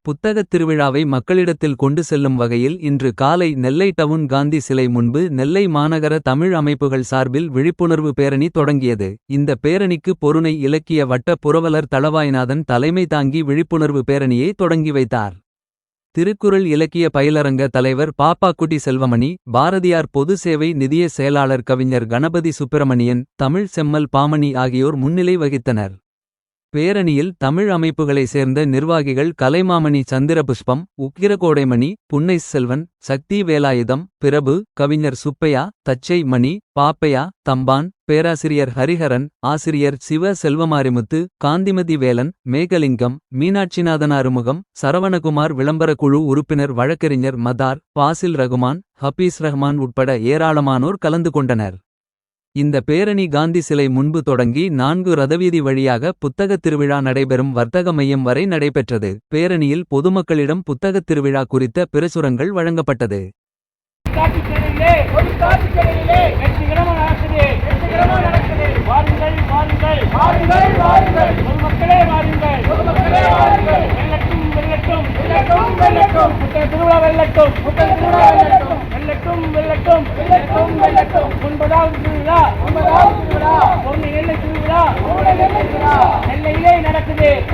புத்தகத் திருவிழாவை மக்களிடத்தில் கொண்டு செல்லும் வகையில் இன்று காலை நெல்லை டவுன் காந்தி சிலை முன்பு நெல்லை மாநகர தமிழ் அமைப்புகள் சார்பில் விழிப்புணர்வு பேரணி தொடங்கியது. இந்த பேரணிக்கு பொருணை இலக்கிய வட்ட புரவலர் தளவாய்நாதன் தலைமை தாங்கி விழிப்புணர்வு பேரணியை தொடங்கி வைத்தார். திருக்குறள் இலக்கிய பயிலரங்க தலைவர் பாப்பாக்குட்டி செல்வமணி, பாரதியார் பொது சேவை நிதிய செயலாளர் கவிஞர் கணபதி சுப்பிரமணியன், தமிழ் செம்மல் பாமணி ஆகியோர் முன்னிலை வகித்தனர். பேரணியில் தமிழ் அமைப்புகளை சேர்ந்த நிர்வாகிகள் கலைமாமணி சந்திரபுஷ்பம், உக்கிரகோடைமணி, புன்னைஸ் செல்வன், சக்தி வேலாயுதம், பிரபு, கவிஞர் சுப்பையா, தச்சை மணி, பாப்பையா, தம்பான், பேராசிரியர் ஹரிஹரன், ஆசிரியர் சிவ செல்வமாரிமுத்து, காந்திமதி வேலன், மேகலிங்கம், மீனாட்சிநாதன் அறுமுகம், சரவணகுமார் விளம்பர குழு உறுப்பினர் வழக்கறிஞர் மதார், பாசில் ரகுமான், ஹபீஸ் ரஹ்மான் உட்பட ஏராளமானோர் கலந்து கொண்டனர். இந்த பேரணி காந்தி சிலை முன்பு தொடங்கி 4 ரதவீதி வழியாக புத்தகத் திருவிழா நடைபெறும் வர்த்தக மையம் வரை நடைபெற்றது. பேரணியில் பொதுமக்களிடம் புத்தகத் திருவிழா குறித்த பிரசுரங்கள் வழங்கப்பட்டது.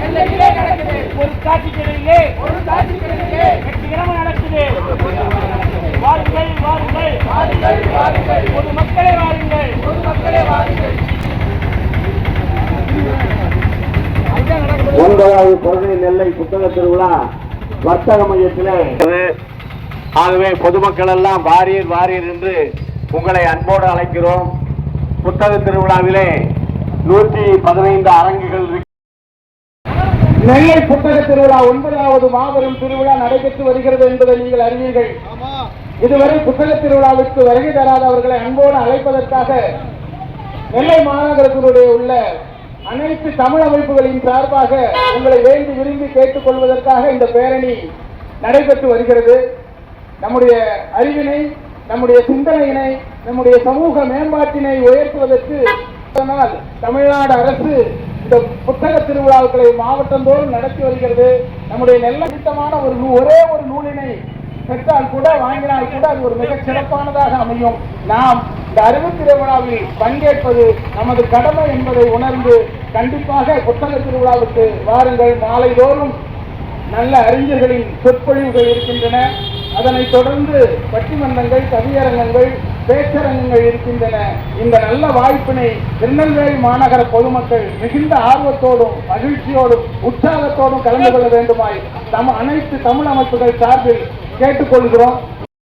நெல்லையிலே நடக்குது, ஒரு காட்சிகளிலே வெற்றிகரமாக நடக்குது. வாருங்கள் வாருங்கள் வாருங்கள் வாருங்கள், பொதுமக்களே வாருங்கள், பொதுமக்களே வாருங்கள். 9வது பொருணை நெல்லை புத்தக திருவிழா வர்த்தக மையத்திலே, ஆகவே பொதுமக்கள் எல்லாம் வாரியர் வாரியர் என்று உங்களை அன்போடு அழைக்கிறோம். புத்தக திருவிழாவிலே 115 அரங்குகள். நெல்லை புத்தக திருவிழா 9வது மாபெரும் திருவிழா நடைபெற்று வருகிறது என்பதை நீங்கள் அறிவீர்கள். இதுவரை புத்தக திருவிழாவிற்கு வருகை தராதவர்களை அன்போடு அழைப்பதற்காக நெல்லை மாநகரத்தினுடைய உள்ள அனைத்து தமிழ் அமைப்புகளின் சார்பாக உங்களை வேண்டி விரும்பி கேட்டுக் கொள்வதற்காக இந்த பேரணி நடைபெற்று வருகிறது. நம்முடைய அறிவினை, நம்முடைய சிந்தனையினை, நம்முடைய சமூக மேம்பாட்டினை உயர்த்துவதற்கு தமிழ்நாடு அரசு இந்த புத்தக திருவிழாக்களை மாவட்டந்தோறும் நடத்தி வருகிறது. நம்முடைய நெல்லை திட்டமான ஒரே ஒரு நூலினை பெற்றால் கூட, வாங்கினால் கூட அது ஒரு மிகச் சிறப்பானதாக அமையும். நாம் இந்த அறிவு திருவிழாவில் பங்கேற்பது நமது கடமை என்பதை உணர்ந்து கண்டிப்பாக புத்தக திருவிழாவுக்கு வாருங்கள். மாலைதோறும் நல்ல அறிஞர்களின் சொற்பொழிவுகள் இருக்கின்றன. அதனைத் தொடர்ந்து பட்டிமன்றங்கள், கவியரங்கங்கள், பேச்சரங்கங்கள் இருக்கின்றன. இந்த நல்ல வாய்ப்பினை திருநெல்வேலி மாநகர பொதுமக்கள் மிகுந்த ஆர்வத்தோடும் மகிழ்ச்சியோடும் உற்சாகத்தோடும் கலந்து கொள்ள வேண்டுமாய் அனைத்து தமிழ் அமைப்புகள் சார்பில் கேட்டுக்கொள்கிறோம்.